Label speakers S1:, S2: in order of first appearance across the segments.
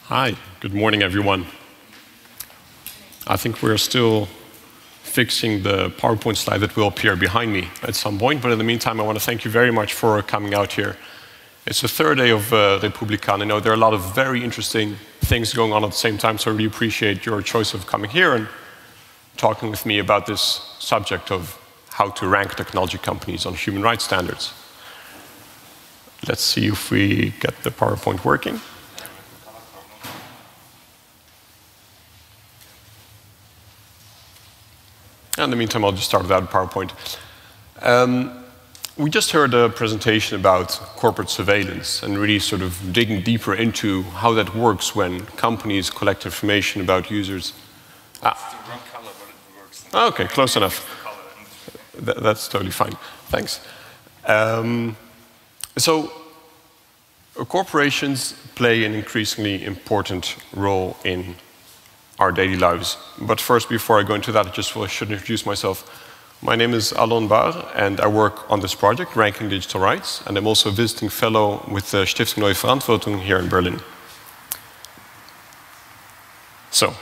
S1: Hi, good morning, everyone. I think we're still fixing the PowerPoint slide that will appear behind me at some point, but in the meantime, I want to thank you very much for coming out here. It's the third day of Republica, and I know there are a lot of very interesting things going on at the same time, so I really appreciate your choice of coming here and talking with me about this subject of how to rank technology companies on human rights standards. Let's see if we get the PowerPoint working. In the meantime, I'll just start without PowerPoint. We just heard a presentation about corporate surveillance and really sort of digging deeper into how that works when companies collect information about users.
S2: It's the wrong color, but it works.
S1: Okay, close enough. That's totally fine. Thanks. So corporations play an increasingly important role in our daily lives. But first, before I go into that, I just should introduce myself. My name is Allon Bar, and I work on this project, Ranking Digital Rights, and I'm also a visiting fellow with the Stiftung Neue Verantwortung here in Berlin. So,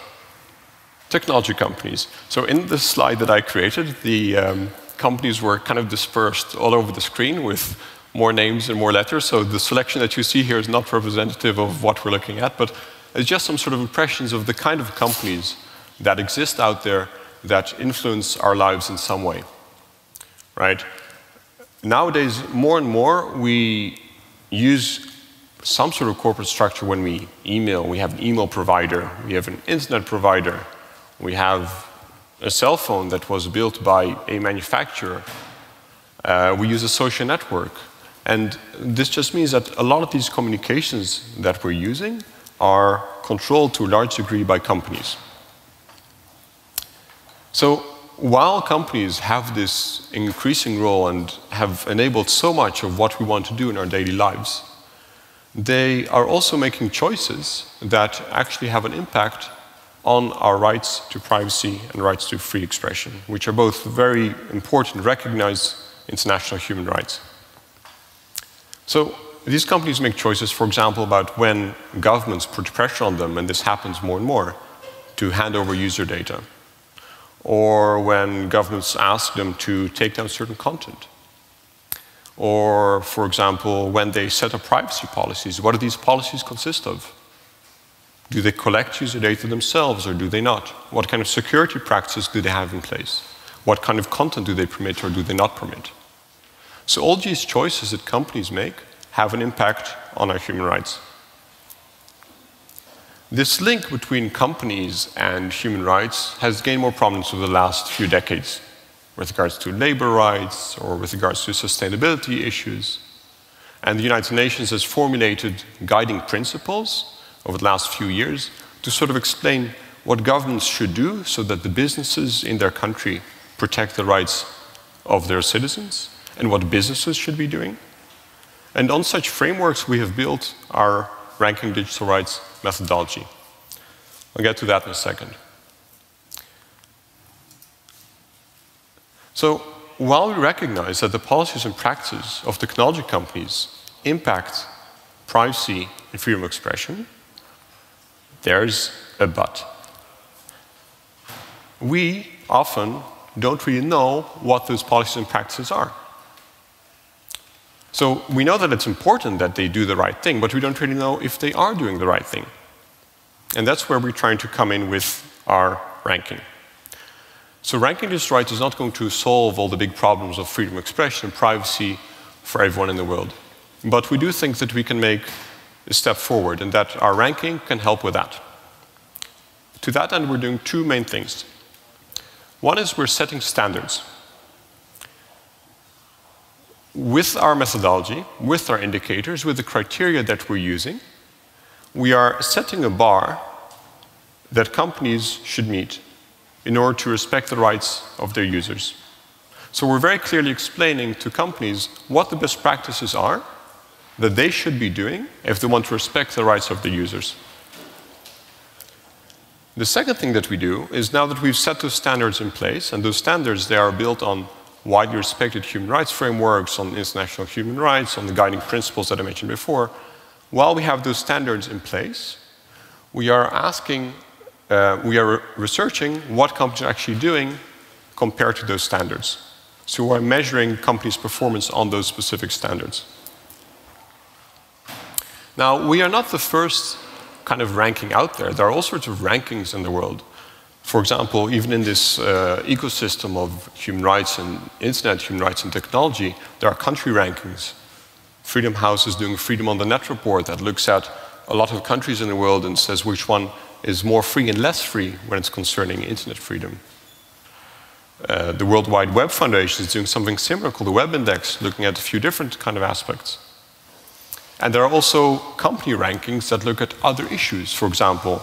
S1: technology companies. So in the slide that I created, the companies were kind of dispersed all over the screen with more names and more letters, so the selection that you see here is not representative of what we're looking at, but it's just some sort of impressions of the kind of companies that exist out there that influence our lives in some way, right? Nowadays, more and more, we use some sort of corporate structure when we email. We have an email provider, we have an internet provider, we have a cell phone that was built by a manufacturer, we use a social network. And this just means that a lot of these communications that we're using are controlled to a large degree by companies. So while companies have this increasing role and have enabled so much of what we want to do in our daily lives, they are also making choices that actually have an impact on our rights to privacy and rights to free expression, which are both very important, recognized international human rights. So these companies make choices, for example, about when governments put pressure on them, and this happens more and more, to hand over user data. Or when governments ask them to take down certain content. Or, for example, when they set up privacy policies, what do these policies consist of? Do they collect user data themselves, or do they not? What kind of security practices do they have in place? What kind of content do they permit, or do they not permit? So all these choices that companies make have an impact on our human rights. This link between companies and human rights has gained more prominence over the last few decades with regards to labor rights or with regards to sustainability issues. And the United Nations has formulated guiding principles over the last few years to sort of explain what governments should do so that the businesses in their country protect the rights of their citizens and what businesses should be doing. And on such frameworks, we have built our Ranking Digital Rights methodology. I'll get to that in a second. So, while we recognize that the policies and practices of technology companies impact privacy and freedom of expression, there's a but. We often don't really know what those policies and practices are. So we know that it's important that they do the right thing, but we don't really know if they are doing the right thing. And that's where we're trying to come in with our ranking. So ranking digital rights is not going to solve all the big problems of freedom of expression and privacy for everyone in the world. But we do think that we can make a step forward and that our ranking can help with that. To that end, we're doing two main things. One is we're setting standards. With our methodology, with our indicators, with the criteria that we're using, we are setting a bar that companies should meet in order to respect the rights of their users. So we're very clearly explaining to companies what the best practices are that they should be doing if they want to respect the rights of the users. The second thing that we do is, now that we've set those standards in place, and those standards, they are built on widely respected human rights frameworks, on international human rights, on the guiding principles that I mentioned before, while we have those standards in place, we are researching what companies are actually doing compared to those standards. So we're measuring companies' performance on those specific standards. Now, we are not the first kind of ranking out there. There are all sorts of rankings in the world. For example, even in this ecosystem of human rights and internet human rights and technology, there are country rankings. Freedom House is doing a Freedom on the Net report that looks at a lot of countries in the world and says which one is more free and less free when it's concerning internet freedom. The World Wide Web Foundation is doing something similar called the Web Index, looking at a few different kind of aspects. And there are also company rankings that look at other issues. For example,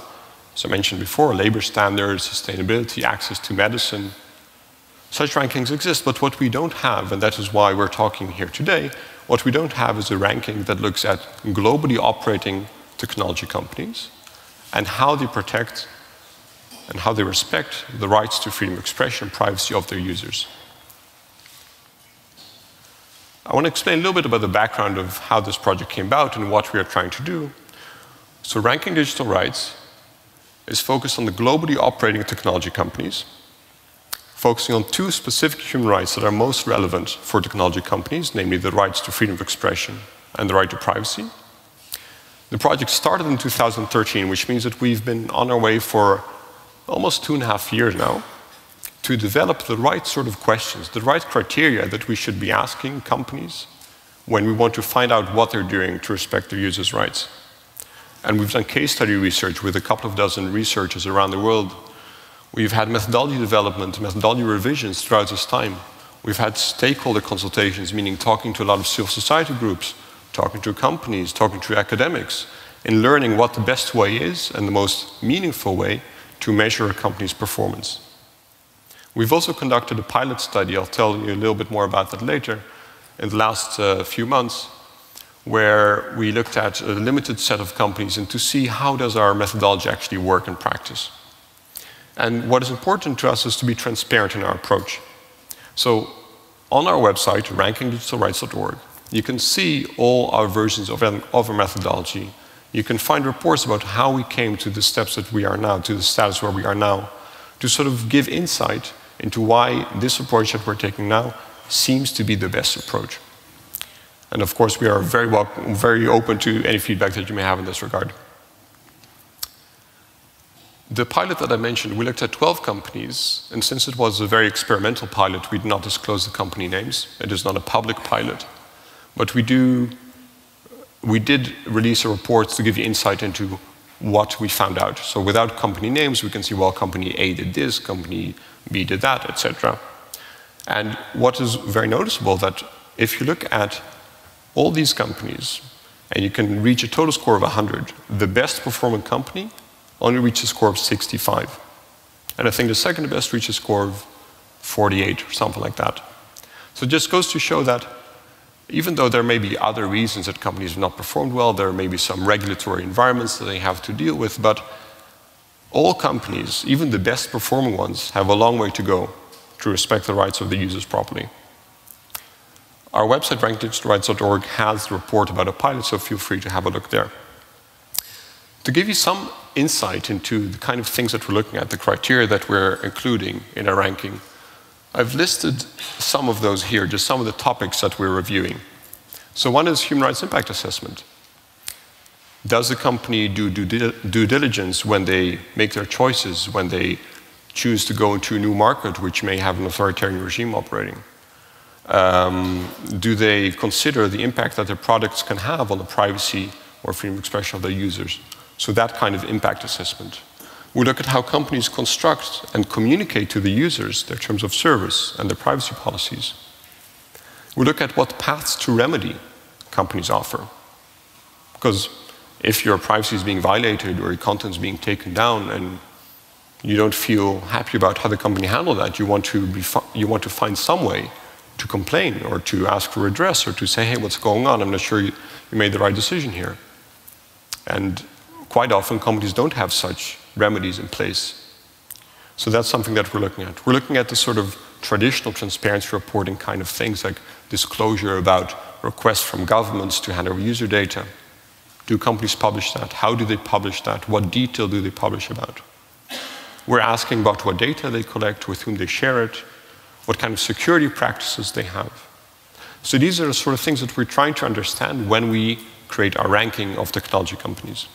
S1: as I mentioned before, labor standards, sustainability, access to medicine. Such rankings exist, but what we don't have, and that is why we're talking here today, what we don't have is a ranking that looks at globally operating technology companies and how they protect and how they respect the rights to freedom of expression and privacy of their users. I want to explain a little bit about the background of how this project came about and what we are trying to do. So ranking digital rights is focused on the globally operating technology companies, focusing on two specific human rights that are most relevant for technology companies, namely the rights to freedom of expression and the right to privacy. The project started in 2013, which means that we've been on our way for almost 2.5 years now to develop the right sort of questions, the right criteria that we should be asking companies when we want to find out what they're doing to respect their users' rights. And we've done case study research with a couple of dozen researchers around the world. We've had methodology development, methodology revisions throughout this time. We've had stakeholder consultations, meaning talking to a lot of civil society groups, talking to companies, talking to academics, in learning what the best way is and the most meaningful way to measure a company's performance. We've also conducted a pilot study, I'll tell you a little bit more about that later, in the last few months, where we looked at a limited set of companies and to see how does our methodology actually work in practice. And what is important to us is to be transparent in our approach. So on our website, rankingdigitalrights.org, you can see all our versions of our methodology. You can find reports about how we came to the steps that we are now, to the status where we are now, to sort of give insight into why this approach that we're taking now seems to be the best approach. And of course, we are very open to any feedback that you may have in this regard. The pilot that I mentioned, we looked at 12 companies, and since it was a very experimental pilot, we did not disclose the company names. It is not a public pilot. But we did release a report to give you insight into what we found out. So without company names, we can see, well, company A did this, company B did that, etc. And what is very noticeable that if you look at all these companies, and you can reach a total score of 100, the best performing company only reaches a score of 65. And I think the second best reaches a score of 48 or something like that. So it just goes to show that even though there may be other reasons that companies have not performed well, there may be some regulatory environments that they have to deal with, but all companies, even the best performing ones, have a long way to go to respect the rights of the users properly. Our website, rankingdigitalrights.org, has a report about a pilot, so feel free to have a look there. To give you some insight into the kind of things that we're looking at, the criteria that we're including in our ranking, I've listed some of those here, just some of the topics that we're reviewing. So one is human rights impact assessment. Does the company do due diligence when they make their choices, when they choose to go into a new market which may have an authoritarian regime operating? Do they consider the impact that their products can have on the privacy or freedom of expression of their users? So that kind of impact assessment. We look at how companies construct and communicate to the users their terms of service and their privacy policies. We look at what paths to remedy companies offer. Because if your privacy is being violated or your content is being taken down and you don't feel happy about how the company handled that, you want to find some way to complain or to ask for redress or to say, hey, what's going on? I'm not sure you made the right decision here. And quite often, companies don't have such remedies in place. So that's something that we're looking at. We're looking at the sort of traditional transparency reporting kind of things, like disclosure about requests from governments to hand over user data. Do companies publish that? How do they publish that? What detail do they publish about? We're asking about what data they collect, with whom they share it, what kind of security practices they have. So these are the sort of things that we're trying to understand when we create our ranking of technology companies.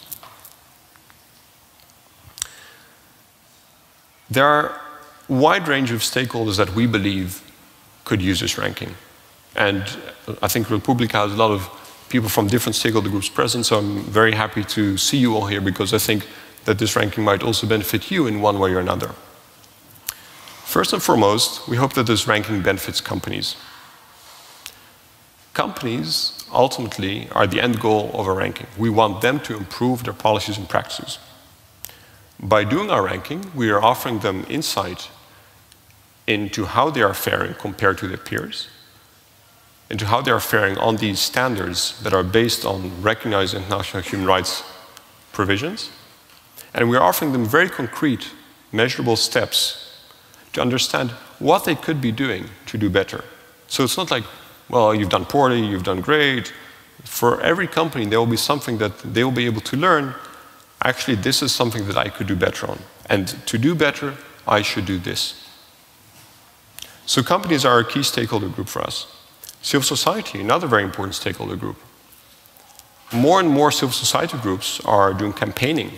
S1: There are a wide range of stakeholders that we believe could use this ranking. And I think Republica has a lot of people from different stakeholder groups present, so I'm very happy to see you all here because I think that this ranking might also benefit you in one way or another. First and foremost, we hope that this ranking benefits companies. Companies ultimately are the end goal of our ranking. We want them to improve their policies and practices. By doing our ranking, we are offering them insight into how they are faring compared to their peers, into how they are faring on these standards that are based on recognized international human rights provisions. And we are offering them very concrete, measurable steps to understand what they could be doing to do better. So it's not like, well, you've done poorly, you've done great. For every company, there will be something that they will be able to learn. Actually, this is something that I could do better on. And to do better, I should do this. So companies are a key stakeholder group for us. Civil society, another very important stakeholder group. More and more civil society groups are doing campaigning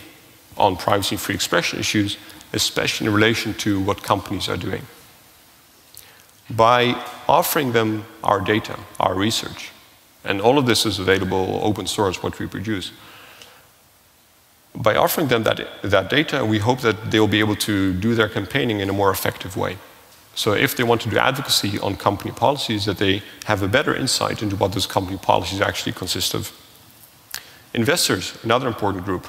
S1: on privacy and free expression issues, especially in relation to what companies are doing. By offering them our data, our research, and all of this is available open source, what we produce, by offering them that data, we hope that they will be able to do their campaigning in a more effective way. So if they want to do advocacy on company policies, that they have a better insight into what those company policies actually consist of. Investors, another important group.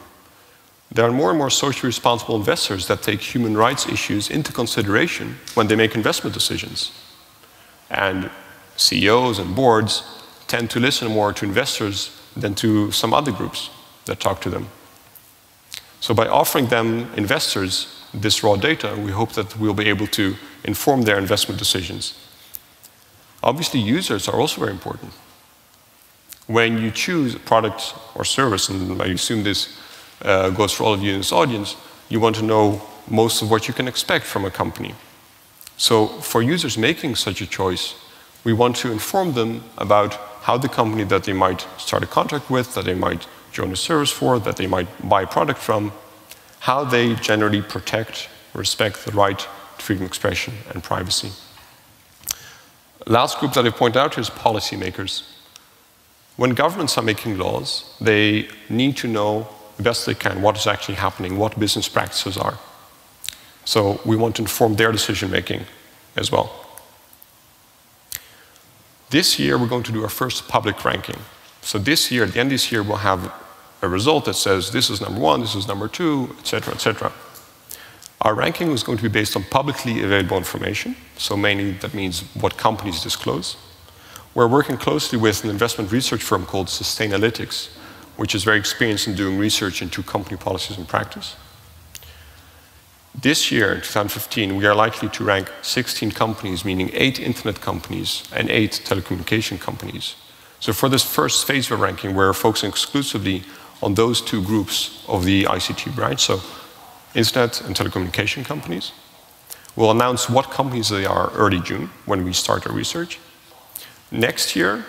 S1: There are more and more socially responsible investors that take human rights issues into consideration when they make investment decisions. And CEOs and boards tend to listen more to investors than to some other groups that talk to them. So by offering them, investors, this raw data, we hope that we'll be able to inform their investment decisions. Obviously, users are also very important. When you choose a product or service, and I assume this goes for all of you in this audience, you want to know most of what you can expect from a company. So for users making such a choice, we want to inform them about how the company that they might start a contract with, that they might join a service for, that they might buy a product from, how they generally protect, respect the right to freedom of expression and privacy. Last group that I point out is policymakers. When governments are making laws, they need to know the best they can what is actually happening, what business practices are. So we want to inform their decision making as well. This year, we're going to do our first public ranking. So this year, at the end of this year, we'll have a result that says this is number 1, this is number 2, etc., etc. Our ranking is going to be based on publicly available information. So mainly that means what companies disclose. We're working closely with an investment research firm called Sustainalytics, which is very experienced in doing research into company policies and practice. This year, in 2015, we are likely to rank 16 companies, meaning 8 internet companies and 8 telecommunication companies. So for this first phase of ranking, we're focusing exclusively on those 2 groups of the ICT branch, so internet and telecommunication companies. We'll announce what companies they are early June, when we start our research. Next year,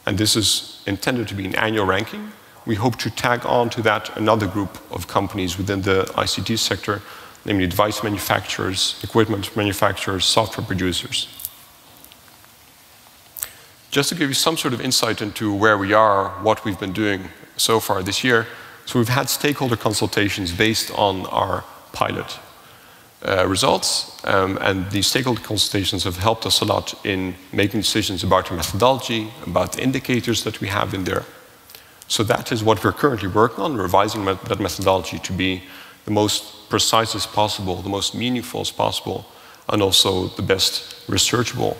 S1: and this is intended to be an annual ranking, we hope to tag on to that another group of companies within the ICT sector, namely device manufacturers, equipment manufacturers, software producers. Just to give you some sort of insight into where we are, what we've been doing so far this year, so we've had stakeholder consultations based on our pilot results, and these stakeholder consultations have helped us a lot in making decisions about the methodology, about the indicators that we have in there. So that is what we're currently working on, revising that methodology to be the most precise as possible, the most meaningful as possible, and also the best researchable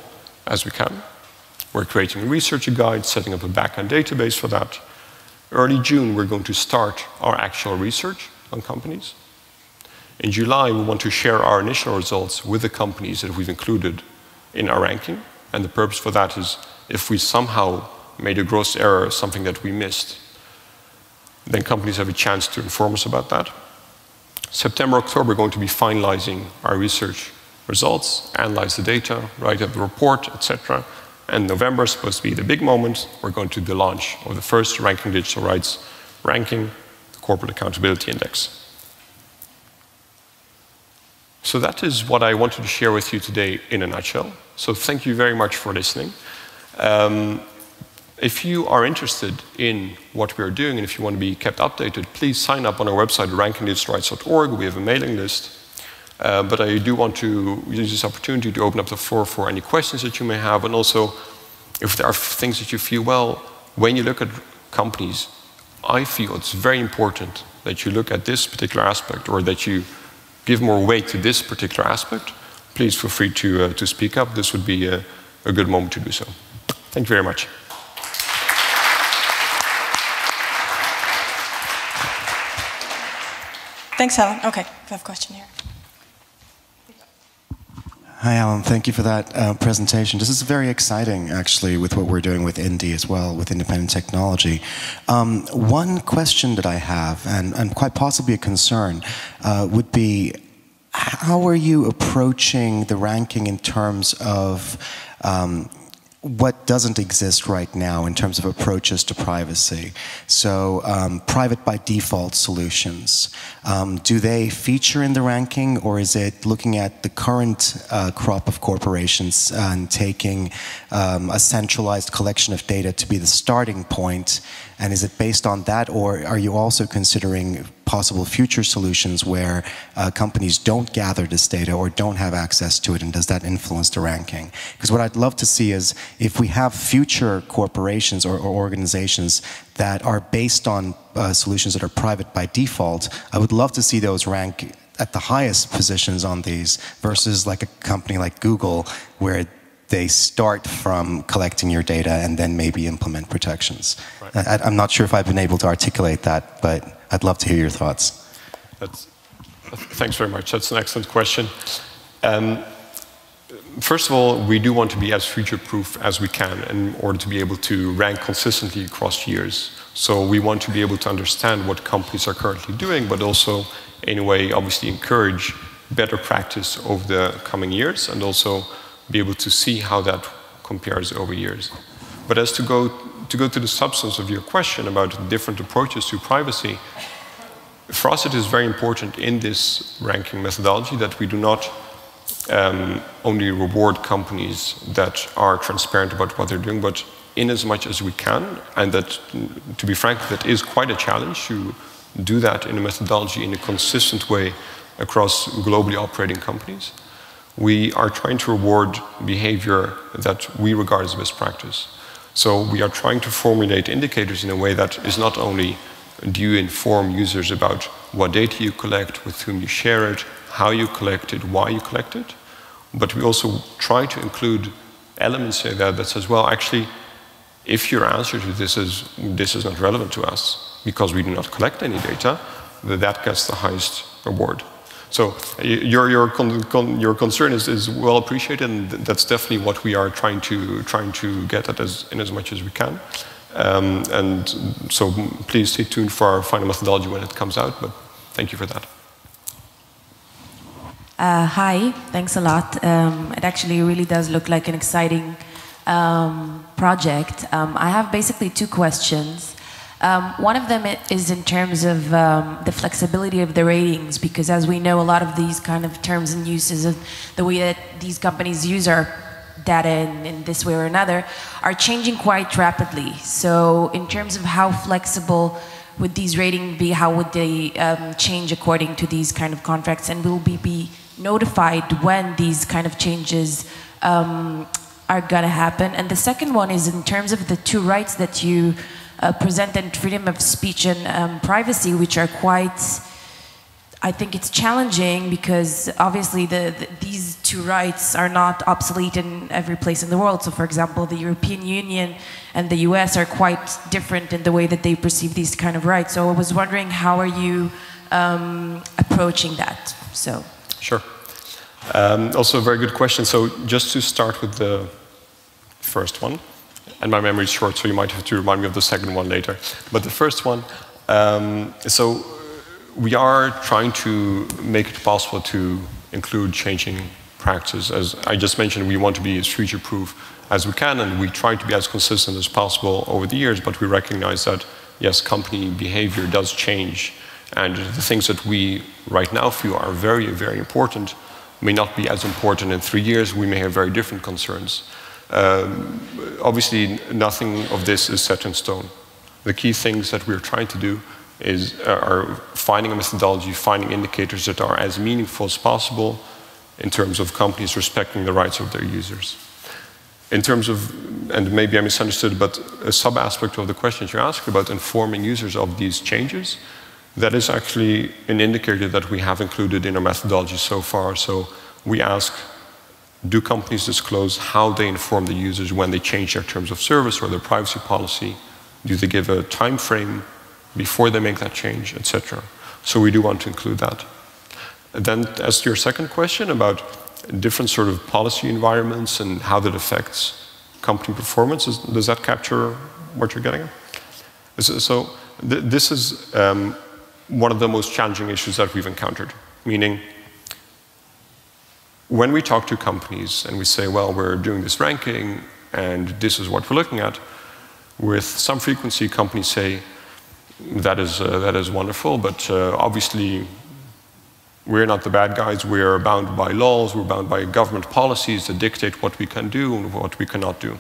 S1: as we can. We're creating a researcher guide, setting up a backend database for that. Early June, we're going to start our actual research on companies. In July, we want to share our initial results with the companies that we've included in our ranking. And the purpose for that is if we somehow made a gross error, something that we missed, then companies have a chance to inform us about that. September, October, we're going to be finalizing our research results, analyze the data, write up the report, etc. And November is supposed to be the big moment. We're going to do the launch of the first Ranking Digital Rights ranking, the Corporate Accountability Index. So that is what I wanted to share with you today in a nutshell. So thank you very much for listening. If you are interested in what we are doing and if you want to be kept updated, please sign up on our website, rankingdigitalrights.org. We have a mailing list. But I do want to use this opportunity to open up the floor for any questions that you may have. And also, if there are things that you feel, well, when you look at companies, I feel it's very important that you look at this particular aspect or that you give more weight to this particular aspect, please feel free to speak up. This would be a good moment to do so. Thank you very much.
S3: Thanks, Allon. Okay, we have a question here.
S4: Hi, Allon. Thank you for that presentation. This is very exciting, actually, with what we're doing with Indie as well, with independent technology. One question that I have, and quite possibly a concern, would be, how are you approaching the ranking in terms of what doesn't exist right now in terms of approaches to privacy? So private by default solutions, do they feature in the ranking, or is it looking at the current crop of corporations and taking a centralized collection of data to be the starting point? And is it based on that, or are you also considering possible future solutions where companies don't gather this data or don't have access to it, and does that influence the ranking? Because what I'd love to see is if we have future corporations or organizations that are based on solutions that are private by default, I would love to see those rank at the highest positions on these versus like a company like Google where they start from collecting your data and then maybe implement protections. Right. I'm not sure if I've been able to articulate that, but I'd love to hear your thoughts.
S1: Thanks very much. That's an excellent question. First of all, we do want to be as future-proof as we can in order to be able to rank consistently across years. So we want to be able to understand what companies are currently doing, but also, in a way, obviously encourage better practice over the coming years and also be able to see how that compares over years. But as to go to the substance of your question about different approaches to privacy, for us it is very important in this ranking methodology that we do not only reward companies that are transparent about what they're doing, but in as much as we can, and that, to be frank, that is quite a challenge to do that in a methodology in a consistent way across globally operating companies. We are trying to reward behavior that we regard as best practice. So we are trying to formulate indicators in a way that is not only do you inform users about what data you collect, with whom you share it, how you collect it, why you collect it, but we also try to include elements in there that says, well, actually, if your answer to this is not relevant to us because we do not collect any data, that gets the highest reward. So your concern is well appreciated, and that's definitely what we are trying to get at in as much as we can. And so please stay tuned for our final methodology when it comes out, but thank you for that.
S5: Hi, thanks a lot. It actually really does look like an exciting project. I have basically two questions. One of them is in terms of the flexibility of the ratings, because as we know, a lot of these kind of terms and uses of the way that these companies use our data in this way or another are changing quite rapidly. So in terms of how flexible would these ratings be, how would they change according to these kind of contracts, and will we be notified when these kind of changes are gonna happen? And the second one is in terms of the two rights that you presented, freedom of speech and privacy, which are quite, I think it's challenging because obviously these two rights are not obsolete in every place in the world. So for example, the European Union and the US are quite different in the way that they perceive these kind of rights. So I was wondering, how are you approaching that? So.
S1: Sure. Also a very good question. So just to start with the first one, and my memory is short, so you might have to remind me of the second one later. But the first one, so we are trying to make it possible to include changing practice. As I just mentioned, we want to be as future-proof as we can, and we try to be as consistent as possible over the years, but we recognize that, yes, company behavior does change, and the things that we right now feel are very, very important may not be as important in 3 years. We may have very different concerns. Obviously, nothing of this is set in stone. The key things that we're trying to do are finding a methodology, finding indicators that are as meaningful as possible in terms of companies respecting the rights of their users. In terms of, and maybe I misunderstood, but a sub-aspect of the question you asked about informing users of these changes, that is actually an indicator that we have included in our methodology so far. So we ask, do companies disclose how they inform the users when they change their terms of service or their privacy policy? Do they give a time frame before they make that change, etc.? So we do want to include that. And then as to your second question about different sort of policy environments and how that affects company performance, does that capture what you're getting at? So this is one of the most challenging issues that we've encountered, meaning when we talk to companies and we say, well, we're doing this ranking and this is what we're looking at, with some frequency companies say, that is wonderful, but obviously we're not the bad guys. We're bound by laws, we're bound by government policies that dictate what we can do and what we cannot do.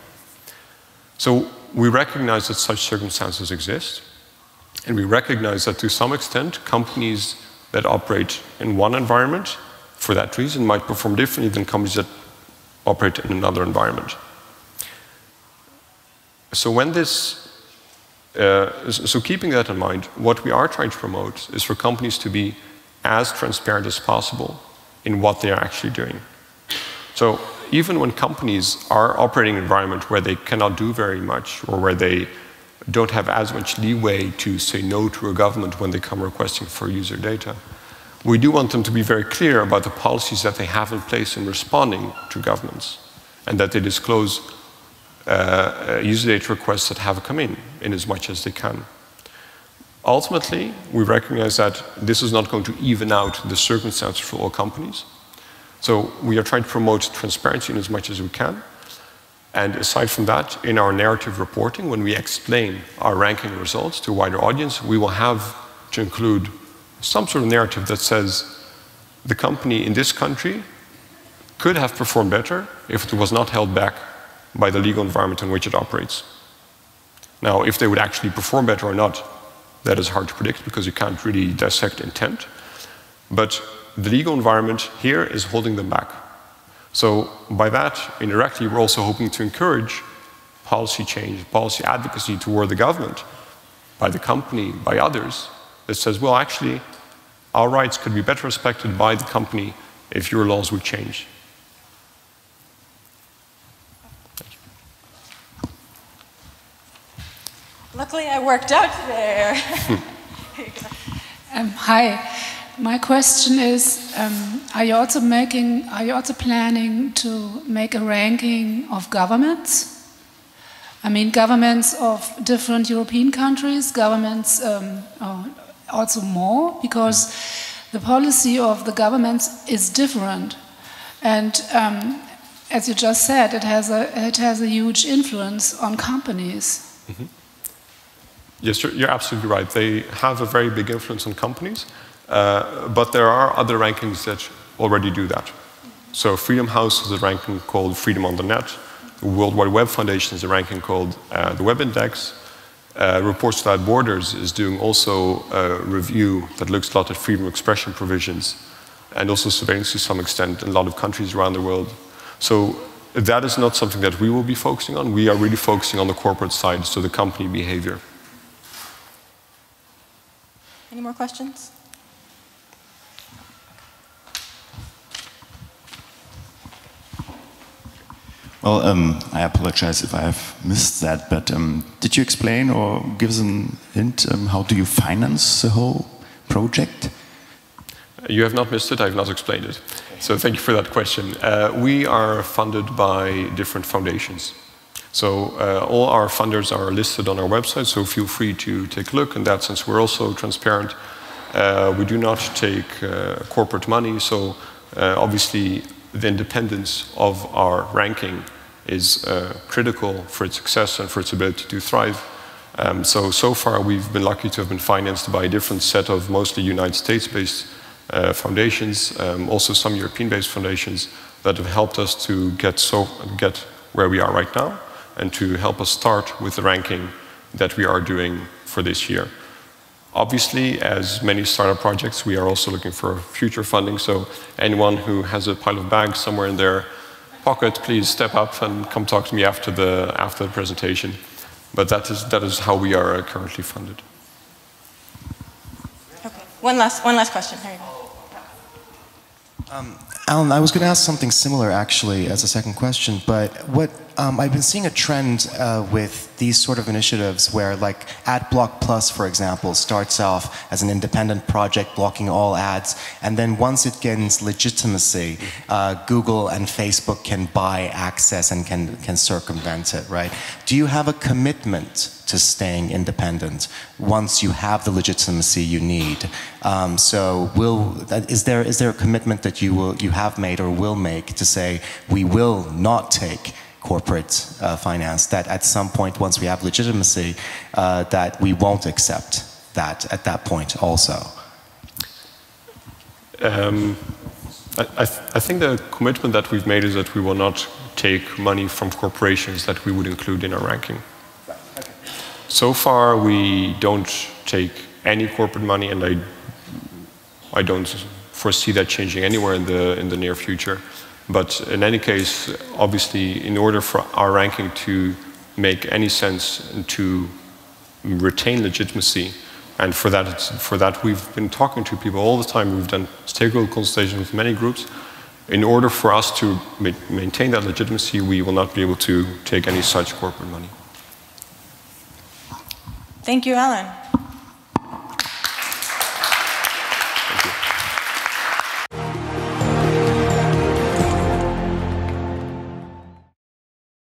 S1: So we recognize that such circumstances exist, and we recognize that to some extent companies that operate in one environment for that reason might perform differently than companies that operate in another environment. So when this, so keeping that in mind, what we are trying to promote is for companies to be as transparent as possible in what they are actually doing. So even when companies are operating in an environment where they cannot do very much or where they don't have as much leeway to say no to a government when they come requesting for user data, we do want them to be very clear about the policies that they have in place in responding to governments, and that they disclose user data requests that have come in as much as they can. Ultimately, we recognize that this is not going to even out the circumstances for all companies. So we are trying to promote transparency in as much as we can. And aside from that, in our narrative reporting, when we explain our ranking results to a wider audience, we will have to include some sort of narrative that says the company in this country could have performed better if it was not held back by the legal environment in which it operates. Now, if they would actually perform better or not, that is hard to predict because you can't really dissect intent. But the legal environment here is holding them back. So by that, indirectly, we're also hoping to encourage policy change, policy advocacy toward the government, by the company, by others, that says, well, actually, our rights could be better respected by the company if your laws would change.
S3: Luckily, I worked out there.
S6: Hi. My question is, are you also planning to make a ranking of governments? I mean, governments of different European countries, governments also more, because the policy of the governments is different. And as you just said, it has a huge influence on companies.
S1: Mm-hmm. Yes, you're absolutely right. They have a very big influence on companies. But there are other rankings that already do that. So Freedom House is a ranking called Freedom on the Net. The World Wide Web Foundation is a ranking called the Web Index. Reports Without Borders is doing also a review that looks a lot at freedom of expression provisions and also surveillance to some extent in a lot of countries around the world. So that is not something that we will be focusing on. We are really focusing on the corporate side, so the company behavior.
S3: Any more questions?
S7: Well, I apologize if I have missed that, but did you explain or give us a hint how do you finance the whole project?
S1: You have not missed it, I have not explained it. So thank you for that question. We are funded by different foundations. So all our funders are listed on our website, so feel free to take a look. In that sense, we're also transparent. We do not take corporate money, so obviously the independence of our ranking is critical for its success and for its ability to thrive. So far we've been lucky to have been financed by a different set of mostly United States-based foundations, also some European-based foundations that have helped us to get where we are right now and to help us start with the ranking that we are doing for this year. Obviously, as many startup projects, we are also looking for future funding, so anyone who has a pile of bags somewhere in their pocket, please step up and come talk to me after the presentation. But that is how we are currently funded.
S3: Okay. One last question. Here you go.
S4: Allon, I was going to ask something similar actually as a second question, but what I've been seeing a trend with these sort of initiatives where, like, AdBlock Plus, for example, starts off as an independent project blocking all ads, and then once it gains legitimacy, Google and Facebook can buy access and can circumvent it, right? Do you have a commitment to staying independent once you have the legitimacy you need? Is there a commitment that you have made or will make to say we will not take corporate finance, that at some point once we have legitimacy that we won't accept that at that point also?
S1: I think the commitment that we've made is that we will not take money from corporations that we would include in our ranking. So far, we don't take any corporate money, and I don't foresee that changing anywhere in the near future. But in any case, obviously, in order for our ranking to make any sense and to retain legitimacy, and for that we've been talking to people all the time. We've done stakeholder consultations with many groups. In order for us to maintain that legitimacy, we will not be able to take any such corporate money.
S3: Thank you, Allon.